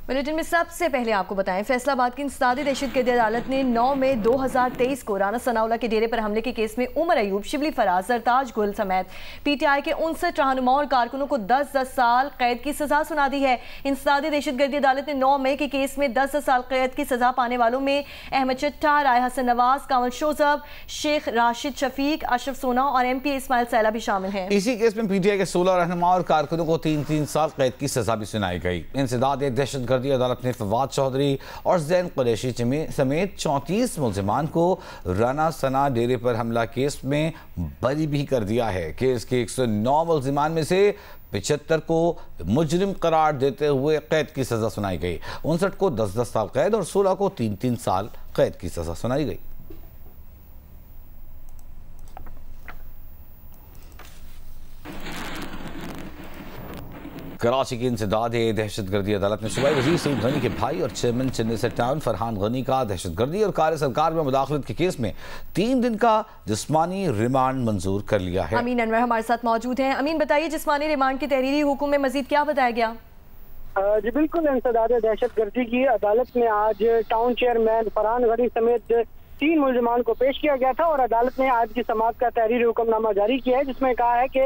Bulletin में सबसे पहले आपको बताएं, फैसलाबाद की इंसदादी दहशतगर्दी अदालत ने 9 मई 2023 को राना सनाउल्लाह के डेरे पर हमले के केस में उमर अयूब, शिबली फराज, सरताज गुल समेत पीटीआई के 59 रहनुमाओं और कारकुनों को 10-10 साल कैद की सजा सुना दी है। इंसदादी दहशतगर्दी अदालत ने 9 मई के केस में 10-10 साल कैद की सजा पाने वालों में अहमद चट्टा, राय हसन नवाज, कामल शोजब, शेख राशिद शफीक, अशरफ सोना और MP इस्माइल सैला भी शामिल हैं। इसी केस में पीटीआई के 16 रहनुमा और कारकुनों को 3-3 साल कैद की सजा भी सुनाई गई। इंसदादी दहशतगर्दी अदालत ने फवाद चौधरी और जैन कुरैशी समेत 34 मुल्जिमान को राना सना डेरे पर हमला केस में बरी भी कर दिया है। केस के 109 मुल्जिमान में से 75 को मुजरिम करार देते हुए कैद की सजा सुनाई गई। 59 को 10-10 साल कैद और 16 को 3-3 साल कैद की सजा सुनाई गई। कराची की इंसदादी दहशतगर्दी अदालत ने सूबाई वज़ीर सईद गनी के भाई और चेयरमैन चेन्नई से टाउन फरहान गनी का दहशतगर्दी और कार्य सरकार में मुदाखलत के केस में 3 दिन का जिस्मानी रिमांड मंजूर कर लिया है। अमीन अनवर हमारे साथ मौजूद हैं। अमीन, बताइए जिस्मानी रिमांड की तहरीरी हुक्म में मजीद क्या बताया गया? जी बिल्कुल, इंसदादी दहशतगर्दी की अदालत में आज टाउन चेयरमैन फरहान गनी समेत 3 मुल्जिमान को पेश किया गया था और अदालत ने आज की समाअत का तहरीरी हुक्मनामा जारी किया है, जिसमें कहा है कि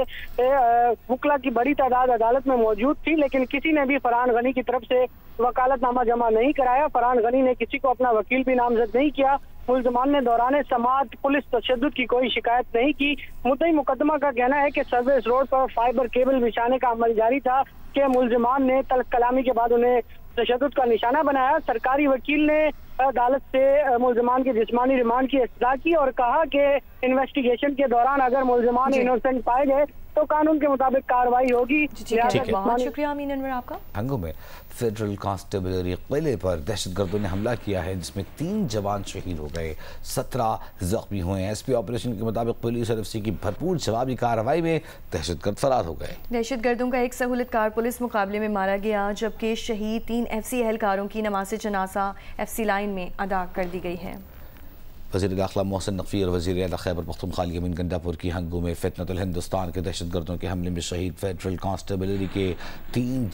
वकला की बड़ी तादाद अदालत में मौजूद थी, लेकिन किसी ने भी फरहान गनी की तरफ से वकालतनामा जमा नहीं कराया। फरहान गनी ने किसी को अपना वकील भी नामजद नहीं किया। मुल्जिमान ने दौरान समाअत पुलिस तशद्दुद की कोई शिकायत नहीं की। मुद्दई मुकदमा का कहना है कि सर्विस रोड पर फाइबर केबल बिछाने का अमल जारी था कि मुल्जिमान ने तल्ख कलामी के बाद उन्हें तशद्दुद का निशाना बनाया। सरकारी वकील ने अदालत से मुल्जिमान के जिस्मानी रिमांड की इस्तदा की और कहा कि इन्वेस्टिगेशन के दौरान अगर मुल्जिमान इनोसेंट पाए गए तो कानून के मुताबिक कार्रवाई होगी। बहुत शुक्रिया अमीन अनवर आपका। हंगो में फेडरल कांस्टेबलरी किले पर दहशतगर्दों ने हमला किया है, जिसमें 3 जवान शहीद हो गए, 17 जख्मी हुए हैं। SP ऑपरेशन के मुताबिक पुलिस और FC की भरपूर जवाबी कार्रवाई में दहशतगर्द फरार हो गए। दहशतगर्दों का एक सहूलतकार पुलिस मुकाबले में मारा गया, जबकि शहीद 3 FC एहलकारों की नमाज़ जनाजा FC लाइन में अदा कर दी गई है। वज़ीर दाखिला मोहसिन नकवी और वज़ीर आला खैबर पख्तूनख्वा अमीन गंडापुर की हंगू में फितनतुल हिंदुस्तान के दहशतगर्दों के हमले में शहीद फेडरल कांस्टेबलरी के 3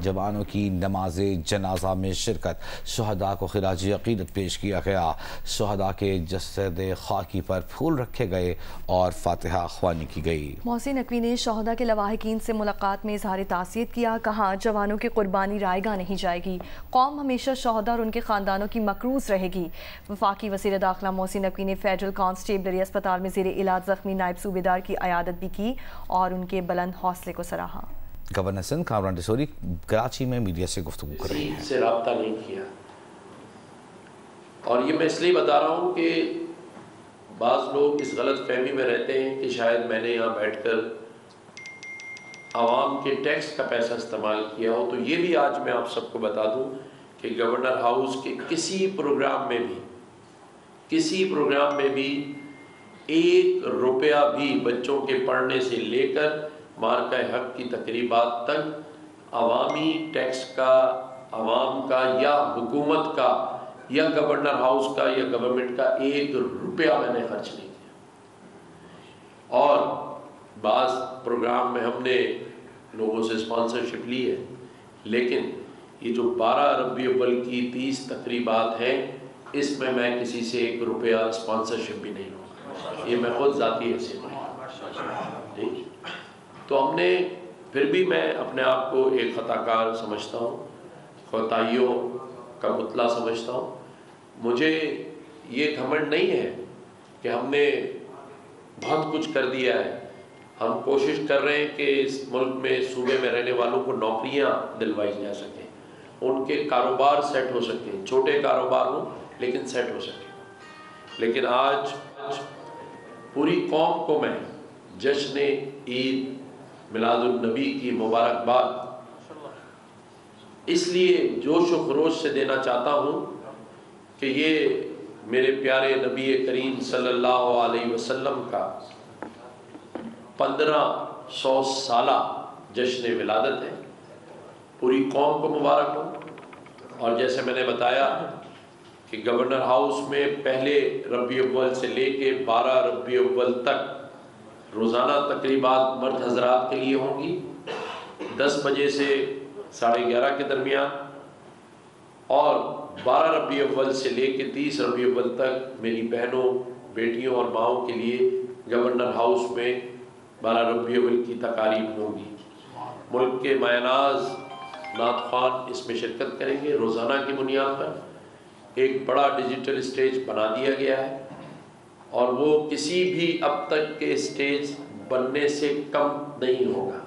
जवानों की नमाज जनाजा में शिरकत। शुहदा को खिराज अकीदत पेश किया गया। शुहदा के जसद खाकी पर फूल रखे गए और फातिहा ख्वानी की गई। मोहसिन नकवी ने शुहदा के लवाहिकीन से मुलाकात में इजहार ताज़ियत किया। कहा, जवानों की कुर्बानी रायगा नहीं जाएगी। कौम हमेशा शुहदा और उनके खानदानों की मकरूज रहेगी। वफाकी वज़ीर दाखिला मोहसिन नकवी ने फेडरल कांस्टेबलरी अस्पताल में ज़ेरे इलाज जख्मी नायब सूबेदार की अयादत भी की और उनके बुलंद हौसले को सराहा। गवर्नर सिंध कामरान डिसोरी कराची में मीडिया से गुफ्तगू कर रहे हैं। से रब्ता नहीं किया, और ये मैं इसलिए बता रहा हूँ कि बाज़ लोग इस गलत फहमी में रहते हैं कि शायद मैंने यहाँ बैठकर आवाम के टैक्स का पैसा इस्तेमाल किया हो। तो ये भी आज मैं आप सबको बता दूँ कि गवर्नर हाउस के किसी प्रोग्राम में भी 1 रुपया भी बच्चों के पढ़ने से लेकर मार्का हक की तकरीबात तक अवामी टैक्स का, आवाम का या हुकूमत का या गवर्नर हाउस का या गवर्नमेंट का 1 रुपया मैंने खर्च नहीं किया। और बाज़ प्रोग्राम में हमने लोगों से स्पॉन्सरशिप ली है, लेकिन ये जो 12 रबी अव्वल की 30 तकरीबात हैं, इसमें मैं किसी से 1 रुपया स्पॉन्सरशिप भी नहीं लूँगा। ये मैं खुद ज़ाती हैसियत नहीं। तो हमने फिर भी मैं अपने आप को एक ख़ताकार समझता हूँ, ख़ताइयों का पुतला समझता हूँ। मुझे ये घमंड नहीं है कि हमने बहुत कुछ कर दिया है। हम कोशिश कर रहे हैं कि इस मुल्क में, सूबे में रहने वालों को नौकरियाँ दिलवाई जा सकें, उनके कारोबार सेट हो सकें, छोटे कारोबार हों लेकिन सेट हो सके। लेकिन आज पूरी कौम को मैं जश्न ईद मिलादुन नबी की मुबारकबाद इसलिए जोश व खरोश से देना चाहता हूँ कि ये मेरे प्यारे नबी करीम सल्लल्लाहु अलैहि वसल्लम का 1500 साला जश्न विलादत है। पूरी कौम को मुबारक हो। और जैसे मैंने बताया कि गवर्नर हाउस में पहले रबी अव्वल से लेके 12 रबी अव्वल तक रोज़ाना तकरीबात मर्द हजरात के लिए होंगी 10 बजे से 11:30 के दरमियान, और 12 रबी अव्वल से लेकर 30 रबी अव्वल तक मेरी बहनों, बेटियों और माओं के लिए गवर्नर हाउस में 12 रबी अव्वल की तकारीब होगी। मुल्क के मायनाज नात ख़्वान इसमें शिरकत करेंगे। रोज़ाना की बुनियाद पर एक बड़ा डिजिटल स्टेज बना दिया गया है और वो किसी भी अब तक के स्टेज बनने से कम नहीं होगा,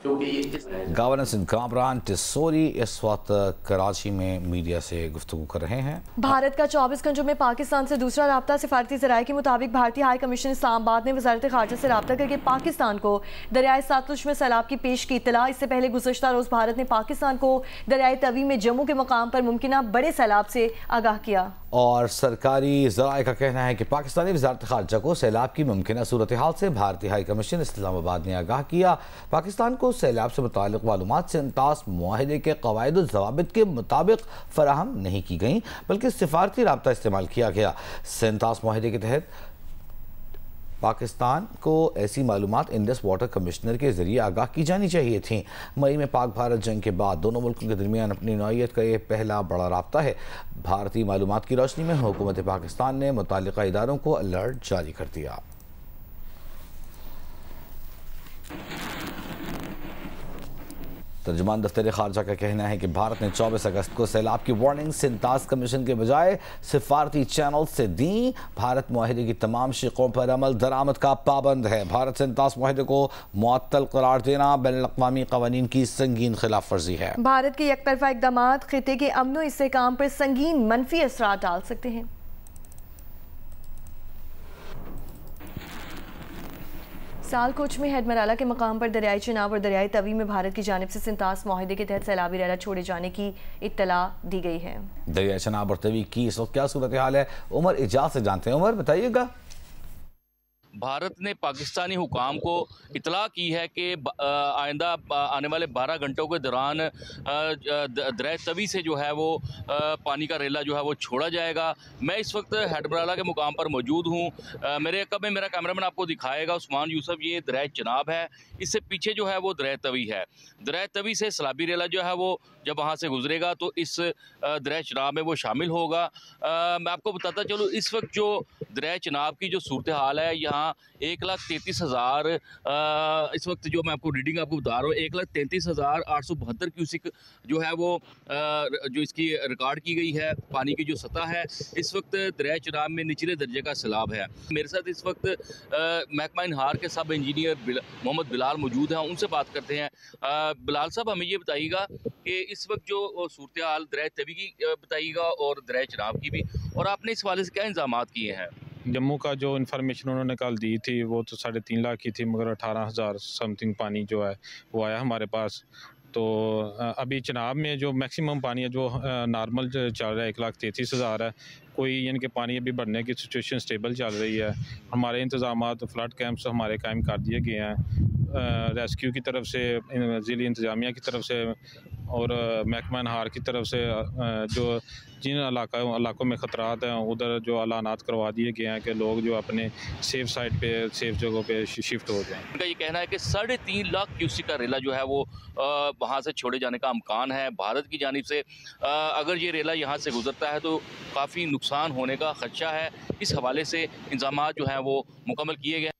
क्योंकि ये गवर्नर सिंध कामरान टिसोरी इस वक्त कराची में मीडिया से गुफ्तगू कर रहे हैं। भारत का 24 घंटों में पाकिस्तान से दूसरा राब्ता। सिफारती ज़राए के मुताबिक भारतीय हाई कमीशन इस्लामाबाद ने वजारत खारजा से राब्ता करके पाकिस्तान को दरियाए सातलुज में सैलाब की पेश की इत्तला। इससे पहले गुज़श्ता रोज़ भारत ने पाकिस्तान को दरियाए तवी में जम्मू के मकाम पर मुमकिना बड़े सैलाब से आगाह किया। और सरकारी ज़राए का कहना है कि पाकिस्तानी वज़ारत ख़ारजा को सैलाब की मुमकिना सूरत हाल से भारतीय हाई कमीशन इस्लामाबाद ने आगाह किया। पाकिस्तान को सैलाब से मुताल्लिक़ मालूमात सेंतास मुआहिदे के क़वाइद व ज़वाबित के मुताबिक फ़राहम नहीं की गई, बल्कि सिफारती राब्ता इस्तेमाल किया गया। सेंतास मुआहिदे के तहत पाकिस्तान को ऐसी मालूमात इंडस वाटर कमिश्नर के जरिए आगाह की जानी चाहिए थी। मई में पाक भारत जंग के बाद दोनों मुल्कों के दरमियान अपनी नौइयत का यह पहला बड़ा राब्ता है। भारतीय मालूमात की रोशनी में हुकूमत पाकिस्तान ने मुताल्लिका इदारों को अलर्ट जारी कर दिया। तर्जुमान दफ्तर खारजा का कहना है कि भारत ने 24 अगस्त को सैलाब की वार्निंग सेंतास कमीशन के बजाय सिफारती चैनल से दी। भारत मुआहिदे की तमाम शिकों पर अमल दरामद का पाबंद है। भारत सेंतास मुआहिदे को मुअत्तल करार देना बैनुल-अक़वामी क़वानीन की संगीन खिलाफ वर्जी है। भारत के एकतरफा इक़दामात खिते के अमन व इस्तेहकाम पर संगीन मनफी असरात डाल सकते हैं। सियालकोट में हेडमराला के मकाम पर दरियाई चिनाब और दरियाई तवी में भारत की जानिब से सेंतास मुआहिदे के तहत सैलाबी रैला छोड़े जाने की इत्तला दी गई है। दरियाई चिनाब और तवी की इस वक्त क्या सूरत हाल है, उमर इजाज से जानते हैं। उमर बताइएगा। भारत ने पाकिस्तानी हुकाम को इतला की है कि आइंदा आने वाले 12 घंटों के दौरान दरिया तवी से जो है वो पानी का रेला जो है वो छोड़ा जाएगा। मैं इस वक्त हेडमराला के मुकाम पर मौजूद हूँ। मेरे कब में मेरा कैमरामैन आपको दिखाएगा उस्मान यूसुफ। ये दरिया चिनाब है, इससे पीछे जो है वो दरिया तवी है। दरिया तवी से सैलाबी रेला जो है वो जब वहाँ से गुजरेगा तो इस दरिया चिनाब में वो शामिल होगा। मैं आपको बताता चलूँ, इस वक्त जो दरिया चिनाब की जो सूरत हाल है, यहाँ 1,33,000 इस वक्त जो मैं आपको रीडिंग आपको बता रहा हूँ 1,33,872 क्यूसिक जो है वो जो इसकी रिकॉर्ड की गई है। पानी की जो सतह है इस वक्त दरिया चिनाब में निचले दर्जे का सैलाब है। मेरे साथ इस वक्त महकमा इनहार के सब इंजीनियर मोहम्मद बिलाल मौजूद हैं, उनसे बात करते हैं। बिलाल साहब, हमें ये बताइएगा कि इस वक्त जो सूरत हाल दरिया तवी की बताइएगा और दरिया चिनाब की भी, और आपने इस हवाले से क्या इंतजाम किए हैं? जम्मू का जो इन्फॉर्मेशन उन्होंने कल दी थी वो तो 3.5 लाख की थी, मगर 18,000 समथिंग पानी जो है वो आया हमारे पास। तो अभी चिनाब में जो मैक्सिमम पानी है जो नॉर्मल चल रहा है 1,33,000 है। कोई यानी कि पानी अभी बढ़ने की सिचुएशन स्टेबल चल रही है। हमारे इंतज़ामात फ्लड कैंप्स हमारे कायम कर दिए गए हैं रेस्क्यू की तरफ से, ज़िली इंतज़ामिया की तरफ से और महकमा इनहार की तरफ से। जो जिन इलाकों में ख़तरात हैं उधर जो अलानात करवा दिए गए हैं कि लोग जो अपने सेफ़ साइड पे सेफ़ जगहों पे शिफ्ट हो जाएँ। उनका ये कहना है कि 3.5 लाख क्यूसिक का रेला जो है वो वहाँ से छोड़े जाने का अमकान है भारत की जानिब से। अगर ये रेला यहाँ से गुजरता है तो काफ़ी नुकसान होने का खदशा है। इस हवाले से इंतजामात जो हैं वो मुकम्मल किए गए।